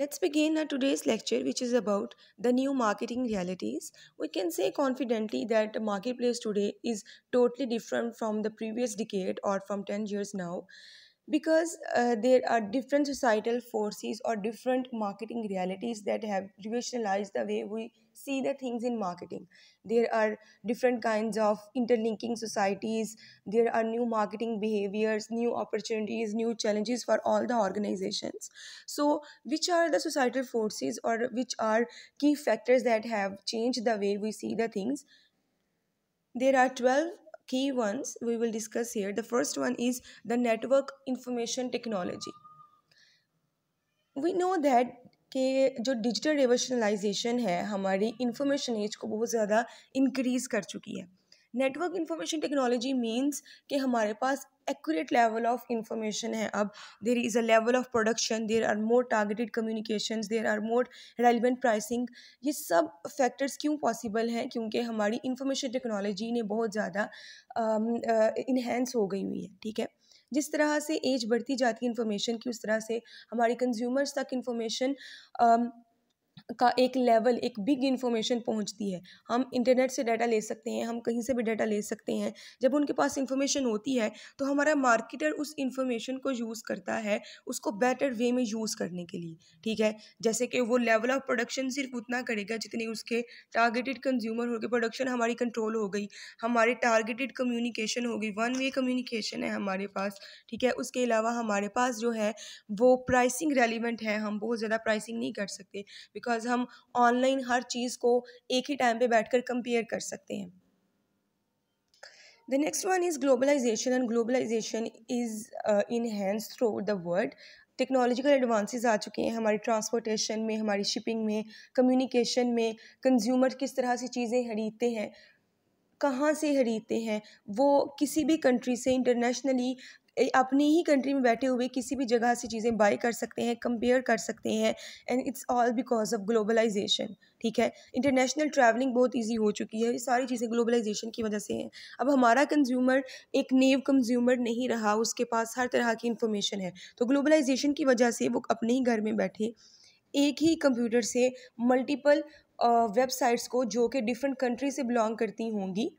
Let's begin our today's lecture, which is about the new marketing realities. We can say confidently that the marketplace today is totally different from the previous decade or from 10 years now because there are different societal forces or different marketing realities that have revolutionized the way we see the things in marketing. There are different kinds of interlinking societies, there are new marketing behaviors, new opportunities, new challenges for all the organizations. So which are the societal forces or which are key factors that have changed the way we see the things? There are 12 key ones we will discuss here. The first one is the network information technology. We know that कि जो digital रेवोशनलाइजेशन है हमारी information as को बहुत ज़्यादा increase कर चुकी है. नेटवर्क इंफॉर्मेशन टेक्नोलॉजी मीन्स कि हमारे पास एक्यूरेट लेवल ऑफ इंफॉर्मेशन है. अब there is a level of production, there are more targeted communications, there are more relevant pricing. ये सब फैक्टर्स क्यों पॉसिबल हैं? क्योंकि हमारी इंफॉर्मेशन टेक्नोलॉजी ने बहुत ज़्यादा इन्हेंस हो गई हुई है. ठीक है, जिस तरह से एज बढ़ती जाती है इन्फॉर्मेशन की, उस तरह से हमारी कंज्यूमर्स तक इन्फॉर्मेशन का एक लेवल, एक बिग इन्फॉर्मेशन पहुंचती है. हम इंटरनेट से डाटा ले सकते हैं, हम कहीं से भी डाटा ले सकते हैं. जब उनके पास इन्फॉर्मेशन होती है तो हमारा मार्केटर उस इन्फॉर्मेशन को यूज़ करता है उसको बेटर वे में यूज़ करने के लिए. ठीक है, जैसे कि वो लेवल ऑफ प्रोडक्शन सिर्फ उतना करेगा जितने उसके टारगेटेड कंज्यूमर हो गए. प्रोडक्शन हमारी कंट्रोल हो गई, हमारे टारगेटेड कम्युनिकेशन हो गई, वन वे कम्युनिकेशन है हमारे पास. ठीक है, उसके अलावा हमारे पास जो है वो प्राइसिंग रेलिवेंट है. हम बहुत ज़्यादा प्राइसिंग नहीं कर सकते बिकॉज हम ऑनलाइन हर चीज़ को एक ही टाइम पे बैठकर कंपेयर कर सकते हैं. The next one is globalisation, and globalisation is enhanced through the world. Technological advances आ चुके हैं हमारी ट्रांसपोर्टेशन में, हमारी शिपिंग में, कम्युनिकेशन में. कंज्यूमर किस तरह से चीज़ें खरीदते हैं, कहाँ से खरीदते हैं, वो किसी भी कंट्री से इंटरनेशनली अपनी ही कंट्री में बैठे हुए किसी भी जगह से चीज़ें बाय कर सकते हैं, कंपेयर कर सकते हैं. And it's all because of globalisation. ठीक है, इंटरनेशनल ट्रैवलिंग बहुत इजी हो चुकी है. ये सारी चीज़ें ग्लोबलाइजेशन की वजह से हैं. अब हमारा कंज्यूमर एक नेव कंज्यूमर नहीं रहा, उसके पास हर तरह की इंफॉर्मेशन है. तो ग्लोबलाइजेशन की वजह से वो अपने ही घर में बैठे एक ही कंप्यूटर से मल्टीपल वेबसाइट्स को जो कि डिफरेंट कंट्री से बिलोंग करती होंगी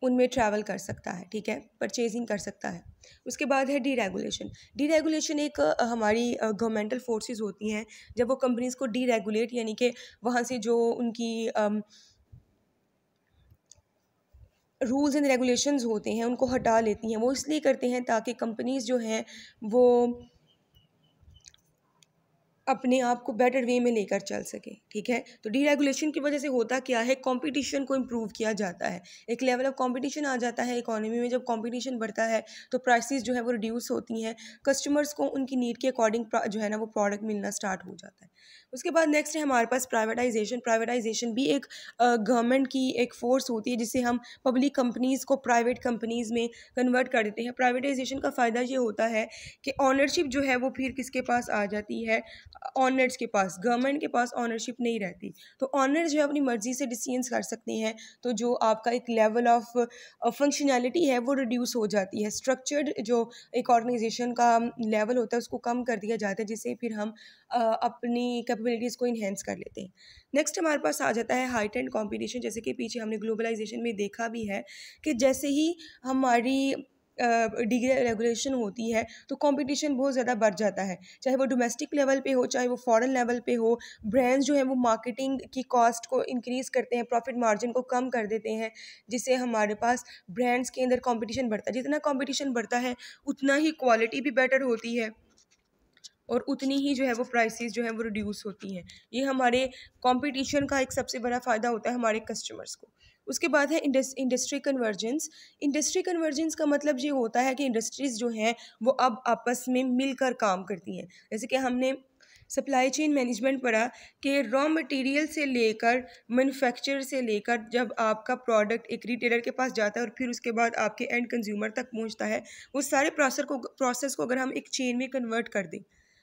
उनमें ट्रैवल कर सकता है. ठीक है, परचेजिंग कर सकता है. उसके बाद है डीरेगुलेशन. डीरेगुलेशन एक हमारी गवर्नमेंटल फोर्सेस होती हैं. जब वो कंपनीज़ को डीरेगुलेट यानी कि वहाँ से जो उनकी रूल्स एंड रेगुलेशंस होते हैं उनको हटा लेती हैं. वो इसलिए करते हैं ताकि कंपनीज़ जो हैं वो अपने आप को बेटर वे में लेकर चल सके. ठीक है, तो डीरेगुलेशन की वजह से होता क्या है, कंपटीशन को इम्प्रूव किया जाता है. एक लेवल ऑफ कंपटीशन आ जाता है इकोनॉमी में. जब कंपटीशन बढ़ता है तो प्राइसेस जो है वो रिड्यूस होती हैं. कस्टमर्स को उनकी नीड के अकॉर्डिंग जो है ना वो प्रोडक्ट मिलना स्टार्ट हो जाता है. उसके बाद नेक्स्ट है हमारे पास प्राइवेटाइजेशन. प्राइवेटाइजेशन भी एक गवर्नमेंट की एक फोर्स होती है जिससे हम पब्लिक कंपनीज़ को प्राइवेट कंपनीज़ में कन्वर्ट कर देते हैं. प्राइवेटाइजेशन का फ़ायदा ये होता है कि ऑनरशिप जो है वो फिर किसके पास आ जाती है, ऑनर्स के पास. गवर्नमेंट के पास ऑनरशिप नहीं रहती. तो ऑनर्स जो है अपनी मर्ज़ी से डिसीजंस कर सकते हैं. तो जो आपका एक लेवल ऑफ फंक्शनैलिटी है वो रिड्यूस हो जाती है. स्ट्रक्चर्ड जो एक ऑर्गेनाइजेशन का लेवल होता है उसको कम कर दिया जाता है जिससे फिर हम अपनी कैपेबिलिटीज़ को इन्हेंस कर लेते हैं. नेक्स्ट हमारे पास आ जाता है हाइट एंड कॉम्पिटिशन. जैसे कि पीछे हमने ग्लोबलाइजेशन में देखा भी है कि जैसे ही हमारी डीरेगुलेशन होती है तो कंपटीशन बहुत ज़्यादा बढ़ जाता है. चाहे वो डोमेस्टिक लेवल पे हो, चाहे वो फॉरेन लेवल पे हो. ब्रांड्स जो हैं वो मार्केटिंग की कॉस्ट को इंक्रीज़ करते हैं, प्रॉफिट मार्जिन को कम कर देते हैं, जिससे हमारे पास ब्रांड्स के अंदर कंपटीशन बढ़ता है. जितना कंपटीशन बढ़ता है उतना ही क्वालिटी भी बेटर होती है और उतनी ही जो है वो प्राइसेस जो है वो रिड्यूस होती हैं. ये हमारे कंपटीशन का एक सबसे बड़ा फ़ायदा होता है हमारे कस्टमर्स को. उसके बाद है इंडस्ट्री कन्वर्जेंस. इंडस्ट्री कन्वर्जेंस का मतलब ये होता है कि इंडस्ट्रीज़ जो हैं वो अब आपस में मिलकर काम करती हैं. जैसे कि हमने सप्लाई चेन मैनेजमेंट पढ़ा कि रॉ मटेरियल से लेकर मैन्युफैक्चर से लेकर जब आपका प्रोडक्ट एक रिटेलर के पास जाता है और फिर उसके बाद आपके एंड कंज्यूमर तक पहुंचता है, वो सारे प्रोसेस को अगर हम एक चेन में कन्वर्ट कर दें.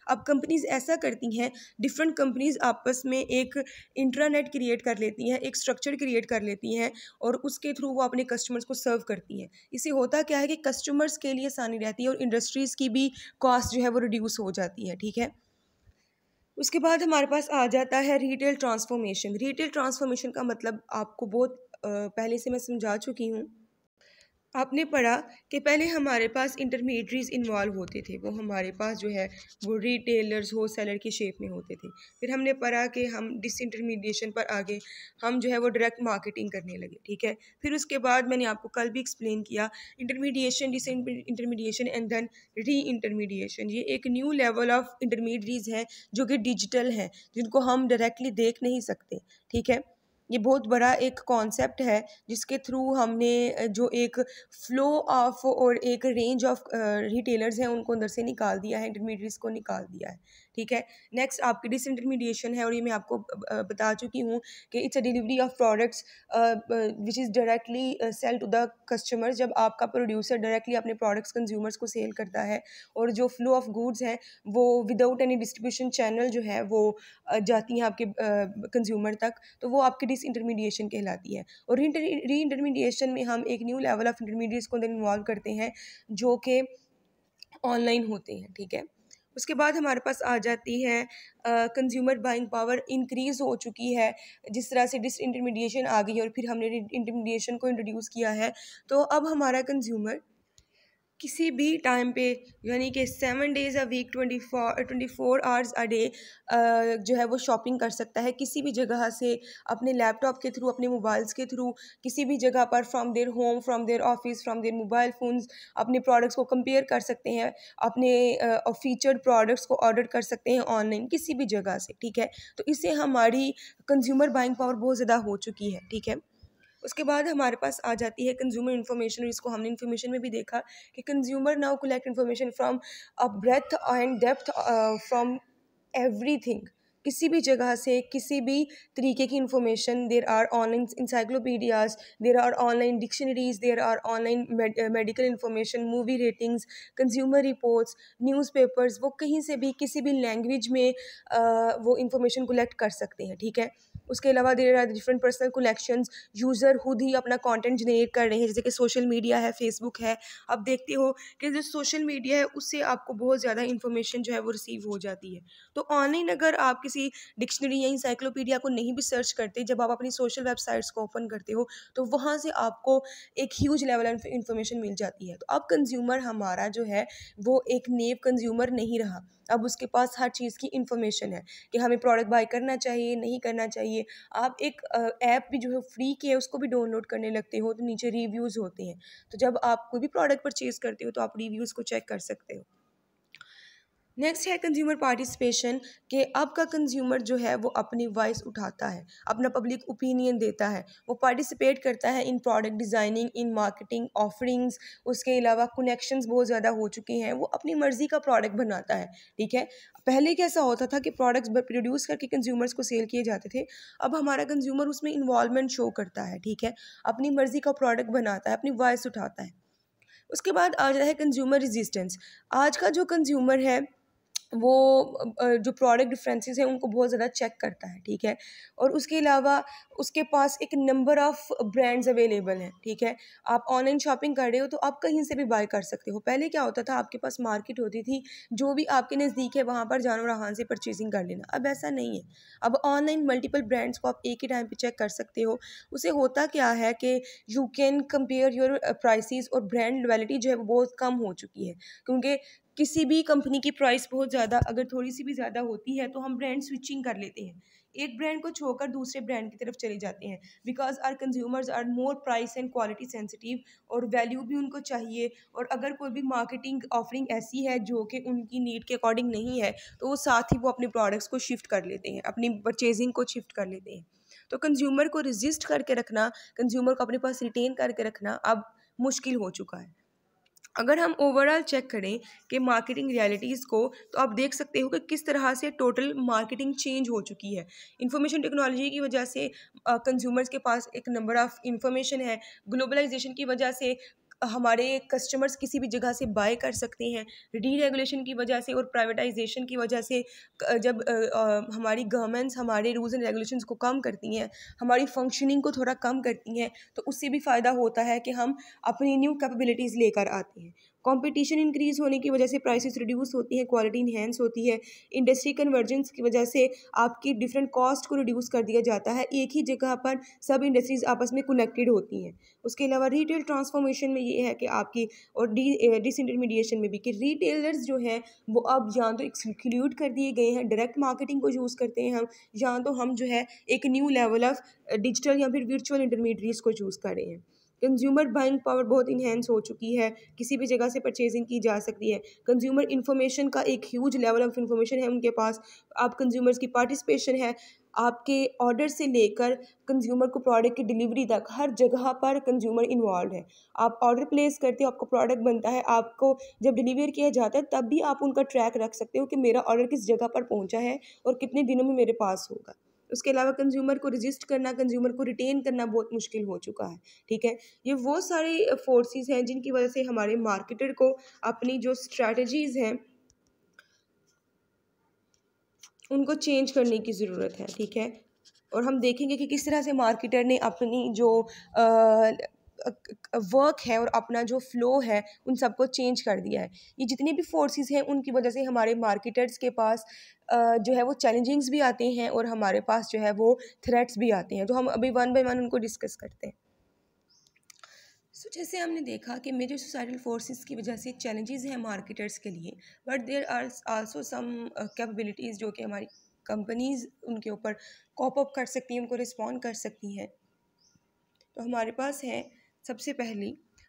अब कंपनीज़ ऐसा करती हैं, डिफरेंट कंपनीज़ आपस में एक इंट्रानेट क्रिएट कर लेती हैं, एक स्ट्रक्चर क्रिएट कर लेती हैं और उसके थ्रू वो अपने कस्टमर्स को सर्व करती हैं. इससे होता क्या है कि कस्टमर्स के लिए आसानी रहती है और इंडस्ट्रीज़ की भी कॉस्ट जो है वो रिड्यूस हो जाती है. ठीक है, उसके बाद हमारे पास आ जाता है रिटेल ट्रांसफॉर्मेशन। रिटेल ट्रांसफॉर्मेशन का मतलब आपको बहुत पहले से मैं समझा चुकी हूँ। आपने पढ़ा कि पहले हमारे पास इंटरमीडियरीज इन्वॉल्व होते थे, वो हमारे पास जो है वो रिटेलर्स हो सेलर की शेप में होते थे। फिर हमने पढ़ा कि हम डिसइंटरमीडिएशन पर आगे हम जो है वो डायरेक्ट मार्केटिंग करने लगे, ठीक है। फिर उसके बाद मैंने आपको कल भी एक्सप्लेन किया इंटरमीडिएशन, डिसइंटरमीडिएशन एंड देन री इंटरमीडिएशन। ये एक न्यू लेवल ऑफ इंटरमीडियरीज है जो कि डिजिटल हैं, जिनको हम डायरेक्टली देख नहीं सकते, ठीक है। ये बहुत बड़ा एक कॉन्सेप्ट है जिसके थ्रू हमने जो एक फ्लो ऑफ और एक रेंज ऑफ रिटेलर्स हैं उनको अंदर से निकाल दिया है, इंटरमीडिएट्स को निकाल दिया है, ठीक है। नेक्स्ट आपकी डिसइंटरमीडिएशन है, और ये मैं आपको बता चुकी हूँ कि it's a delivery of products which is directly sell to the customer. जब आपका प्रोड्यूसर डायरेक्टली अपने प्रोडक्ट्स कंज्यूमर्स को सेल करता है, और जो फ्लो ऑफ गुड्स हैं वो विदाउट एनी डिस्ट्रीब्यूशन चैनल जो है वो जाती हैं आपके कंज्यूमर तक, तो वो आपकी डिसइंटरमीडिएशन कहलाती है। और री इंटरमीडिएशन में हम एक न्यू लेवल ऑफ इंटरमीडिएट्स को इन्वॉल्व करते हैं जो कि ऑनलाइन होते हैं, ठीक है। उसके बाद हमारे पास आ जाती है कंज्यूमर बाइंग पावर इंक्रीज़ हो चुकी है। जिस तरह से डिसइंटरमीडिएशन आ गई है और फिर हमने इंटरमीडिएशन को इंट्रोड्यूस किया है, तो अब हमारा कंज्यूमर किसी भी टाइम पे, यानी कि 7 days a week 24 hours a day जो है वो शॉपिंग कर सकता है किसी भी जगह से, अपने लैपटॉप के थ्रू, अपने मोबाइल्स के थ्रू, किसी भी जगह पर, from their home, from their office, from there mobile phones, अपने प्रोडक्ट्स को कंपेयर कर सकते हैं, अपने फीचर्ड प्रोडक्ट्स को ऑर्डर कर सकते हैं ऑनलाइन किसी भी जगह से, ठीक है। तो इससे हमारी कंज्यूमर बाइंग पावर बहुत ज़्यादा हो चुकी है, ठीक है। उसके बाद हमारे पास आ जाती है कंज्यूमर इन्फॉर्मेशन, और इसको हमने इन्फॉर्मेशन में भी देखा कि consumer now collect information from a breadth and depth from everything. किसी भी जगह से किसी भी तरीके की information, there are online encyclopedias, there are online dictionaries, there are online medical information, movie ratings, consumer reports, newspapers, वो कहीं से भी किसी भी लैंग्वेज में वो इंफॉर्मेशन कलेक्ट कर सकते हैं, ठीक है। उसके अलावा there are different personal collections, user खुद ही अपना कंटेंट जनरेट कर रहे हैं, जैसे कि सोशल मीडिया है, फेसबुक है। अब देखते हो कि जो सोशल मीडिया है उससे आपको बहुत ज़्यादा इंफॉर्मेशन जो है वो रिसीव हो जाती है। तो ऑनलाइन अगर आप किसी डिक्शनरी या इंसाइक्लोपीडिया को नहीं भी सर्च करते, जब आप अपनी सोशल वेबसाइट्स को ओपन करते हो तो वहाँ से आपको एक ह्यूज लेवल ऑफ इंफॉर्मेशन मिल जाती है। तो अब कंज्यूमर हमारा जो है वो एक नेव कंज्यूमर नहीं रहा, अब उसके पास हर चीज़ की इंफॉर्मेशन है कि हमें प्रोडक्ट बाय करना चाहिए, नहीं करना चाहिए। आप एक ऐप भी जो है फ्री की है उसको भी डाउनलोड करने लगते हो, तो नीचे रिव्यूज़ होते हैं, तो जब आप कोई भी प्रोडक्ट परचेज़ करते हो तो आप रिव्यूज़ को चेक कर सकते हो। नेक्स्ट है कंज्यूमर पार्टिसिपेशन, कि अब का कंज्यूमर जो है वो अपनी वॉइस उठाता है, अपना पब्लिक ओपिनियन देता है, वो पार्टिसिपेट करता है in product designing, in marketing offerings. उसके अलावा कनेक्शंस बहुत ज़्यादा हो चुके हैं, वो अपनी मर्ज़ी का प्रोडक्ट बनाता है, ठीक है। पहले कैसा होता था कि प्रोडक्ट्स प्रोड्यूस करके कंज्यूमर्स को सेल किए जाते थे, अब हमारा कंज्यूमर उसमें इन्वॉल्वमेंट शो करता है, ठीक है, अपनी मर्ज़ी का प्रोडक्ट बनाता है, अपनी वॉइस उठाता है। उसके बाद आ जाता है कंज्यूमर रेजिस्टेंस। आज का जो कंज्यूमर है वो जो प्रोडक्ट डिफरेंसेस हैं उनको बहुत ज़्यादा चेक करता है, ठीक है। और उसके अलावा उसके पास एक नंबर ऑफ़ ब्रांड्स अवेलेबल हैं, ठीक है। आप ऑनलाइन शॉपिंग कर रहे हो तो आप कहीं से भी बाय कर सकते हो। पहले क्या होता था, आपके पास मार्केट होती थी, जो भी आपके नज़दीक है वहाँ पर जानो वहाँ से परचेजिंग कर लेना। अब ऐसा नहीं है, अब ऑनलाइन मल्टीपल ब्रांड्स को आप एक ही टाइम पे चेक कर सकते हो। उससे होता क्या है कि you can compare your prices, और ब्रांड लॉयल्टी जो है वो बहुत कम हो चुकी है, क्योंकि किसी भी कंपनी की प्राइस बहुत ज़्यादा अगर थोड़ी सी भी ज़्यादा होती है तो हम ब्रांड स्विचिंग कर लेते हैं, एक ब्रांड को छोड़कर दूसरे ब्रांड की तरफ चले जाते हैं, because are consumers are more price and quality sensitive, और वैल्यू भी उनको चाहिए। और अगर कोई भी मार्केटिंग ऑफरिंग ऐसी है जो कि उनकी नीड के अकॉर्डिंग नहीं है, तो वो साथ ही वो अपने प्रोडक्ट्स को शिफ्ट कर लेते हैं, अपनी परचेजिंग को शिफ्ट कर लेते हैं। तो कंज्यूमर को रजिस्ट करके रखना, कंज्यूमर को अपने पास रिटेन करके रखना अब मुश्किल हो चुका है। अगर हम ओवरऑल चेक करें कि मार्केटिंग रियलिटीज़ को, तो आप देख सकते हो कि किस तरह से टोटल मार्केटिंग चेंज हो चुकी है। इंफॉर्मेशन टेक्नोलॉजी की वजह से कंज्यूमर्स के पास एक नंबर ऑफ़ इंफॉर्मेशन है, ग्लोबलाइजेशन की वजह से हमारे कस्टमर्स किसी भी जगह से बाय कर सकते हैं, डीरेगुलेशन की वजह से और प्राइवेटाइजेशन की वजह से जब हमारी गवर्नमेंट्स हमारे रूल्स एंड रेगुलेशंस को कम करती हैं, हमारी फंक्शनिंग को थोड़ा कम करती हैं, तो उससे भी फ़ायदा होता है कि हम अपनी न्यू कैपेबिलिटीज़ लेकर आते हैं। कंपटीशन इंक्रीज होने की वजह से प्राइसेस रिड्यूस होती हैं, क्वालिटी इन्हेंस होती है। इंडस्ट्री कन्वर्जेंस की वजह से आपकी डिफरेंट कॉस्ट को रिड्यूस कर दिया जाता है, एक ही जगह पर सब इंडस्ट्रीज आपस में कनेक्टेड होती हैं। उसके अलावा रिटेल ट्रांसफॉर्मेशन में ये है कि आपकी और डिसइंटरमीडिएशन में भी कि रिटेलर्स जो हैं वो अब या तो एक्सक्लूड कर दिए गए हैं, डायरेक्ट मार्केटिंग को यूज़ करते हैं हम, या तो हम जो है एक न्यू लेवल ऑफ डिजिटल या फिर वर्चुअल इंटरमीडिएट्स को चूज़ कर रहे हैं। कंज्यूमर बाइंग पावर बहुत इन्हेंस हो चुकी है, किसी भी जगह से परचेजिंग की जा सकती है। कंज्यूमर इन्फॉर्मेशन का एक ह्यूज लेवल ऑफ इंफॉर्मेशन है उनके पास। आप कंज्यूमर्स की पार्टिसिपेशन है, आपके ऑर्डर से लेकर कंज्यूमर को प्रोडक्ट की डिलीवरी तक हर जगह पर कंज्यूमर इन्वॉल्व है। आप ऑर्डर प्लेस करते हो, आपको प्रोडक्ट बनता है, आपको जब डिलीवर किया जाता है तब भी आप उनका ट्रैक रख सकते हो कि मेरा ऑर्डर किस जगह पर पहुंचा है और कितने दिनों में मेरे पास होगा। उसके अलावा कंज्यूमर को रजिस्ट करना, कंज्यूमर को रिटेन करना बहुत मुश्किल हो चुका है। ठीक है, ये वो सारी फोर्सेस हैं जिनकी वजह से हमारे मार्केटर को अपनी जो स्ट्रैटेजीज हैं उनको चेंज करने की ज़रूरत है। ठीक है, और हम देखेंगे कि किस तरह से मार्केटर ने अपनी जो वर्क है और अपना जो फ्लो है उन सबको चेंज कर दिया है। ये जितनी भी फोर्सेस हैं उनकी वजह से हमारे मार्केटर्स के पास जो है वो चैलेंजिंग्स भी आते हैं और हमारे पास जो है वो थ्रेट्स भी आते हैं, तो हम अभी वन बाय वन उनको डिस्कस करते हैं। जैसे हमने देखा कि मेजर सोसाइटल फोर्सेस की वजह से चैलेंजेस हैं मार्केटर्स के लिए, but there are also some capabilities जो कि हमारी कंपनीज उनके ऊपर कॉप अप कर सकती हैं, उनको रिस्पॉन्ड कर सकती हैं। तो हमारे पास है सबसे पहली,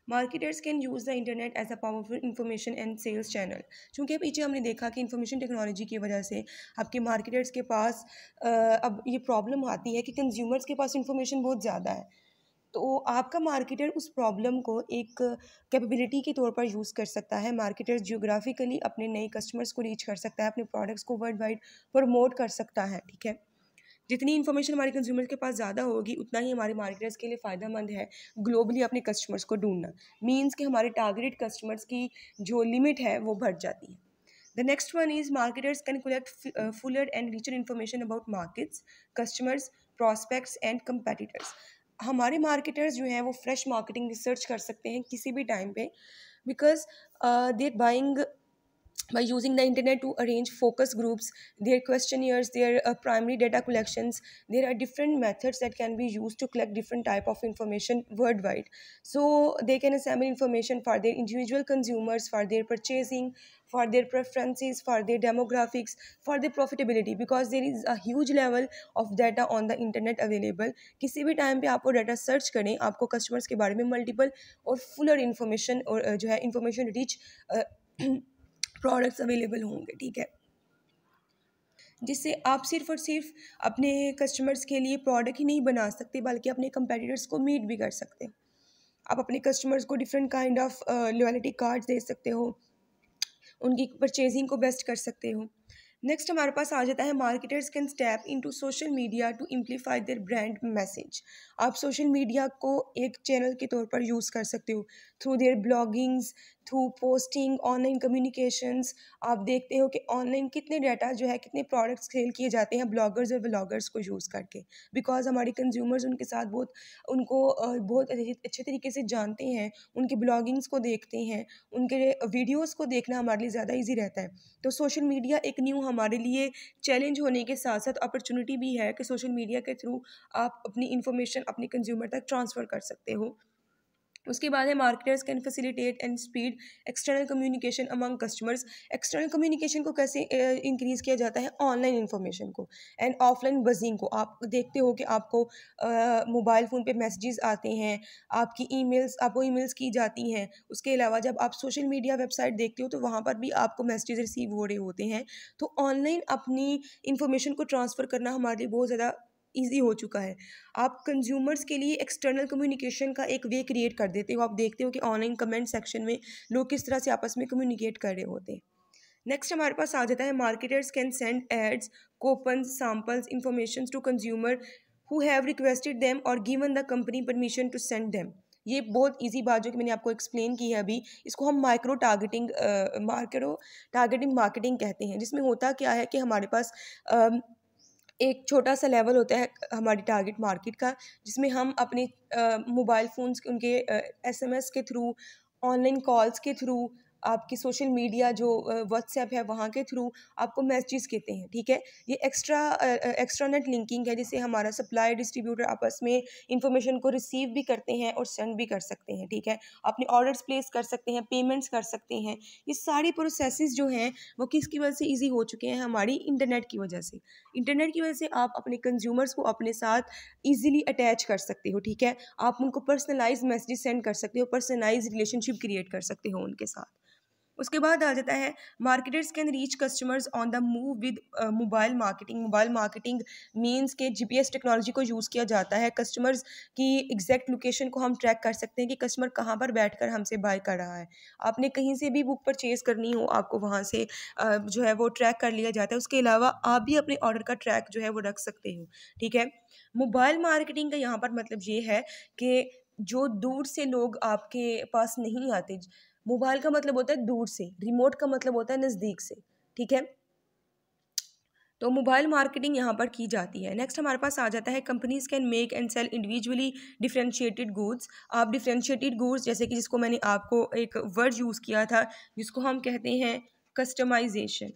marketers can use the internet as a powerful information and sales channel. चूँकि पीछे हमने देखा कि इंफॉर्मेशन टेक्नोलॉजी की वजह से आपके मार्केटर्स के पास अब ये प्रॉब्लम आती है कि कंज्यूमर्स के पास इंफॉर्मेशन बहुत ज़्यादा है, तो आपका मार्केटर उस प्रॉब्लम को एक कैपेबिलिटी के तौर पर यूज़ कर सकता है। मार्केटर जियोग्राफिकली अपने नए कस्टमर्स को रीच कर सकता है, अपने प्रोडक्ट्स को वर्ल्ड वाइड प्रमोट कर सकता है। ठीक है, जितनी इन्फॉर्मेशन हमारे कंज्यूमर के पास ज़्यादा होगी उतना ही हमारे मार्केटर्स के लिए फ़ायदेमंद है ग्लोबली अपने कस्टमर्स को ढूंढना। मीन्स कि हमारे टारगेटेड कस्टमर्स की जो लिमिट है वो बढ़ जाती है। The next one is marketers can collect fuller and richer information about markets, customers, prospects and competitors. हमारे मार्केटर्स जो हैं वो फ्रेश मार्केटिंग रिसर्च कर सकते हैं किसी भी टाइम पे, because they are buying by using the internet to arrange focus groups, their questionnaires, their primary data collections. There are different methods that can be used to collect different type of information worldwide. So they can assemble information for their individual consumers, for their purchasing, for their preferences, for their demographics, for their profitability, because there is a huge level of data on the internet available. किसी भी time पे आप वो data search करें, आपको customers के बारे में मल्टीपल और फुलर इन्फॉर्मेशन और जो है इन्फॉर्मेशन रिच प्रोडक्ट्स अवेलेबल होंगे। ठीक है, जिससे आप सिर्फ और सिर्फ अपने कस्टमर्स के लिए प्रोडक्ट ही नहीं बना सकते बल्कि अपने कंपेटिटर्स को मीट भी कर सकते हैं। आप अपने कस्टमर्स को different kind of loyalty cards they सकते हो, उनकी परचेजिंग को बेस्ट कर सकते हो। नेक्स्ट हमारे पास आ जाता है marketers can step into social media to amplify their brand message. आप सोशल मीडिया को एक चैनल के तौर पर यूज़ कर सकते हो through their bloggings, through posting, online communications. आप देखते हो कि ऑनलाइन कितने डाटा जो है, कितने प्रोडक्ट्स सेल किए जाते हैं ब्लॉगर्स और व्लॉगर्स को यूज़ करके, बिकॉज हमारे कंज्यूमर्स उनके साथ उनको बहुत अच्छे तरीके से जानते हैं, उनकी ब्लॉगिंग्स को देखते हैं, उनके वीडियोज़ को देखना हमारे लिए ज़्यादा ईजी रहता है। तो सोशल मीडिया एक न्यू हमारे लिए चैलेंज होने के साथ साथ अपॉर्चुनिटी भी है कि सोशल मीडिया के थ्रू आप अपनी इंफॉर्मेशन अपने कंज्यूमर तक ट्रांसफ़र कर सकते हो। उसके बाद है marketers can facilitate and speed external communication among customers. External communication को कैसे इंक्रीज़ किया जाता है? ऑनलाइन इन्फॉर्मेशन को एंड ऑफलाइन बजिंग को। आप देखते हो कि आपको मोबाइल फ़ोन पे मैसेजेस आते हैं, आपको ईमेल्स की जाती हैं। उसके अलावा जब आप सोशल मीडिया वेबसाइट देखते हो तो वहाँ पर भी आपको मैसेजेस रिसीव हो रहे होते हैं। तो ऑनलाइन अपनी इन्फॉर्मेशन को ट्रांसफ़र करना हमारे लिए बहुत ज़्यादा ईजी हो चुका है। आप कंज्यूमर्स के लिए एक्सटर्नल कम्युनिकेशन का एक वे क्रिएट कर देते हो। आप देखते हो कि ऑनलाइन कमेंट सेक्शन में लोग किस तरह से आपस में कम्युनिकेट कर रहे होते हैं। नेक्स्ट हमारे पास आ जाता है marketers can send ads, coupons, samples, information to consumer who have requested them और given the company permission to send them. ये बहुत इजी बात जो कि मैंने आपको एक्सप्लेन की है अभी, इसको हम माइक्रो टारगेटिंग मार्केटिंग कहते हैं, जिसमें होता क्या है कि हमारे पास एक छोटा सा लेवल होता है हमारी टारगेट मार्केट का, जिसमें हम अपने मोबाइल फ़ोन्स उनके एसएमएस के थ्रू, ऑनलाइन कॉल्स के थ्रू, आपकी सोशल मीडिया जो व्हाट्सएप है वहाँ के थ्रू आपको मैसेजेस कहते हैं, ठीक है। ये एक्स्ट्रानेट लिंकिंग है, जिससे हमारा सप्लाई डिस्ट्रीब्यूटर आपस में इंफॉर्मेशन को रिसीव भी करते हैं और सेंड भी कर सकते हैं, ठीक है। अपने ऑर्डर्स प्लेस कर सकते हैं, पेमेंट्स कर सकते हैं। ये सारी प्रोसेसेस जो हैं वो किसकी वजह से ईजी हो चुके हैं? हमारी इंटरनेट की वजह से। इंटरनेट की वजह से आप अपने कंज्यूमर्स को अपने साथ ईजिली अटैच कर सकते हो, ठीक है। आप उनको पर्सनलाइज मैसेज सेंड कर सकते हो, पर्सनलाइज रिलेशनशिप क्रिएट कर सकते हो उनके साथ। उसके बाद आ जाता है marketers can reach customers on the move with mobile marketing. Mobile marketing means के जीपीएस टेक्नोलॉजी को यूज़ किया जाता है। कस्टमर्स की एग्जैक्ट लोकेशन को हम ट्रैक कर सकते हैं कि कस्टमर कहाँ पर बैठकर हमसे बाय कर रहा है। आपने कहीं से भी बुक परचेज करनी हो, आपको वहाँ से जो है वो ट्रैक कर लिया जाता है। उसके अलावा आप भी अपने ऑर्डर का ट्रैक जो है वो रख सकते हो, ठीक है। मोबाइल मार्केटिंग का यहाँ पर मतलब ये है कि जो दूर से लोग आपके पास नहीं आते, मोबाइल का मतलब होता है दूर से, रिमोट का मतलब होता है नज़दीक से, ठीक है। तो मोबाइल मार्केटिंग यहाँ पर की जाती है। नेक्स्ट हमारे पास आ जाता है companies can make and sell individually differentiated goods. आप डिफरेंशिएटेड गुड्स, जैसे कि जिसको मैंने आपको एक वर्ड यूज़ किया था जिसको हम कहते हैं कस्टमाइजेशन।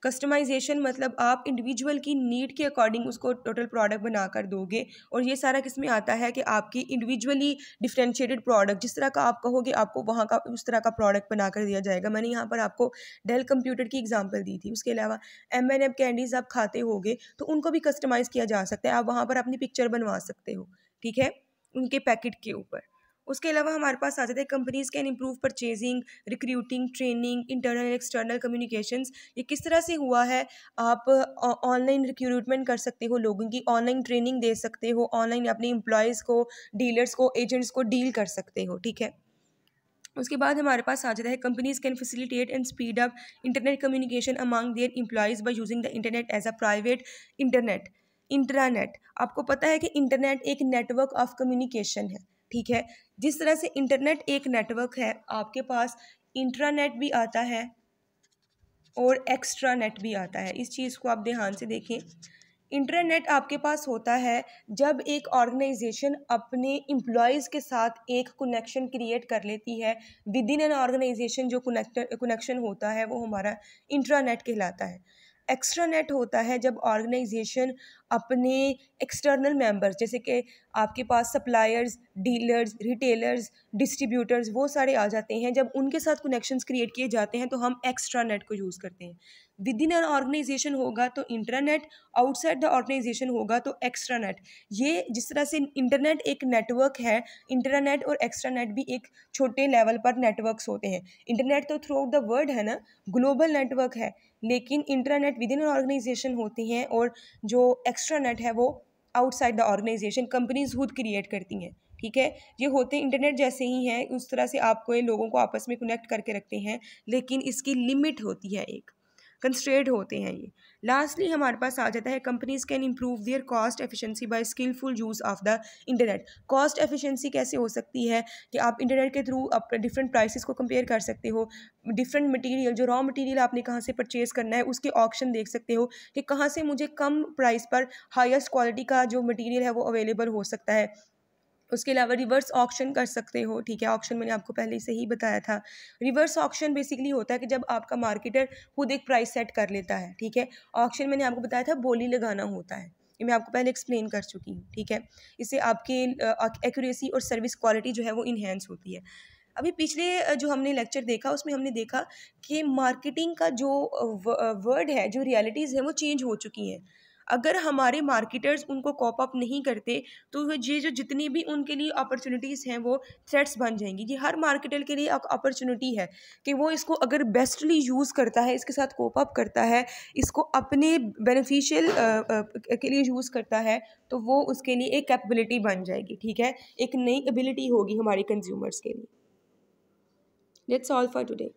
कस्टमाइजेशन मतलब आप इंडिविजुअल की नीड के अकॉर्डिंग उसको टोटल प्रोडक्ट बनाकर दोगे। और ये सारा किस में आता है कि आपकी इंडिविजुअली डिफरेंशिएटेड प्रोडक्ट, जिस तरह का आप कहोगे आपको वहाँ का उस तरह का प्रोडक्ट बनाकर दिया जाएगा। मैंने यहाँ पर आपको डेल कंप्यूटर की एग्जांपल दी थी। उसके अलावा M&M कैंडीज आप खाते होगे तो उनको भी कस्टमाइज़ किया जा सकता है। आप वहाँ पर अपनी पिक्चर बनवा सकते हो, ठीक है, उनके पैकेट के ऊपर। उसके अलावा हमारे पास आ जाता है companies can improve purchasing, recruiting, training, internal and external communications. ये किस तरह से हुआ है? आप ऑनलाइन रिक्रूटमेंट कर सकते हो, लोगों की ऑनलाइन ट्रेनिंग दे सकते हो, ऑनलाइन अपने एम्प्लॉयज़ को, डीलर्स को, एजेंट्स को डील कर सकते हो, ठीक है। उसके बाद हमारे पास आ जाता है companies can facilitate and speed up internet communication among their employees by using the internet as a private internet intranet. आपको पता है कि इंटरनेट एक नेटवर्क ऑफ कम्युनिकेशन है, ठीक है। जिस तरह से इंटरनेट एक नेटवर्क है, आपके पास इंट्रानेट भी आता है और एक्स्ट्रा नेट भी आता है। इस चीज़ को आप ध्यान से देखें। इंटरनेट आपके पास होता है जब एक ऑर्गेनाइजेशन अपने एम्प्लॉयज़ के साथ एक कनेक्शन क्रिएट कर लेती है। विद इन एन ऑर्गेनाइजेशन जो कनेक्शन होता है वो हमारा इंट्रानेट कहलाता है। एक्स्ट्रा नेट होता है जब ऑर्गेनाइजेशन अपने एक्सटर्नल मेंबर्स, जैसे कि आपके पास सप्लायर्स, डीलर्स, रिटेलर्स, डिस्ट्रीब्यूटर्स, वो सारे आ जाते हैं। जब उनके साथ कनेक्शंस क्रिएट किए जाते हैं तो हम एक्स्ट्रा नेट को यूज़ करते हैं। विद इन एन ऑर्गेनाइजेशन होगा तो इंटरनेट, आउटसाइड द ऑर्गेनाइजेशन होगा तो एक्स्ट्रा नेट। ये जिस तरह से इंटरनेट एक नेटवर्क है, इंटरनेट और एक्स्ट्रा नेट भी एक छोटे लेवल पर नेटवर्क्स होते हैं। इंटरनेट तो थ्रू आउट द वर्ल्ड है ना, ग्लोबल नेटवर्क है, लेकिन इंटरनेट विद इन ऑर्गेनाइजेशन होती हैं और जो एक्स्ट्रा नेट है वो आउटसाइड द ऑर्गेनाइजेशन कंपनीज खुद क्रिएट करती हैं, ठीक है। ये होते इंटरनेट जैसे ही हैं, उस तरह से आपको ये लोगों को आपस में कनेक्ट करके रखते हैं, लेकिन इसकी लिमिट होती है, एक कंस्ट्रेंट होते हैं ये। लास्टली हमारे पास आ जाता है companies can improve their cost efficiency by skilful use of the internet. Cost efficiency कैसे हो सकती है कि आप इंटरनेट के थ्रू आप डिफरेंट प्राइसेस को कंपेयर कर सकते हो। डिफरेंट मटेरियल, जो रॉ मटेरियल आपने कहाँ से परचेज करना है उसके ऑप्शन देख सकते हो कि कहाँ से मुझे कम प्राइस पर हाईएस्ट क्वालिटी का जो मटेरियल है वो अवेलेबल हो सकता है। उसके अलावा रिवर्स ऑक्शन कर सकते हो, ठीक है। ऑक्शन मैंने आपको पहले से ही बताया था। रिवर्स ऑक्शन बेसिकली होता है कि जब आपका मार्केटर खुद एक प्राइस सेट कर लेता है, ठीक है। ऑक्शन मैंने आपको बताया था बोली लगाना होता है, ये मैं आपको पहले एक्सप्लेन कर चुकी हूँ, ठीक है। इससे आपकी एक्यूरेसी और सर्विस क्वालिटी जो है वो इन्हेंस होती है। अभी पिछले जो हमने लेक्चर देखा उसमें हमने देखा कि मार्केटिंग का जो वर्ड है, जो रियलिटीज़ है वो चेंज हो चुकी हैं। अगर हमारे मार्केटर्स उनको कॉप अप नहीं करते तो ये जो जितनी भी उनके लिए अपॉर्चुनिटीज़ हैं वो थ्रेट्स बन जाएंगी। ये हर मार्केटर के लिए अपॉर्चुनिटी है कि वो इसको अगर बेस्टली यूज़ करता है, इसके साथ कोप अप करता है, इसको अपने बेनिफिशियल के लिए यूज़ करता है, तो वो उसके लिए एक कैपेबिलिटी बन जाएगी, ठीक है। एक नई एबिलिटी होगी हमारे कंज्यूमर्स के लिए। That's all for today.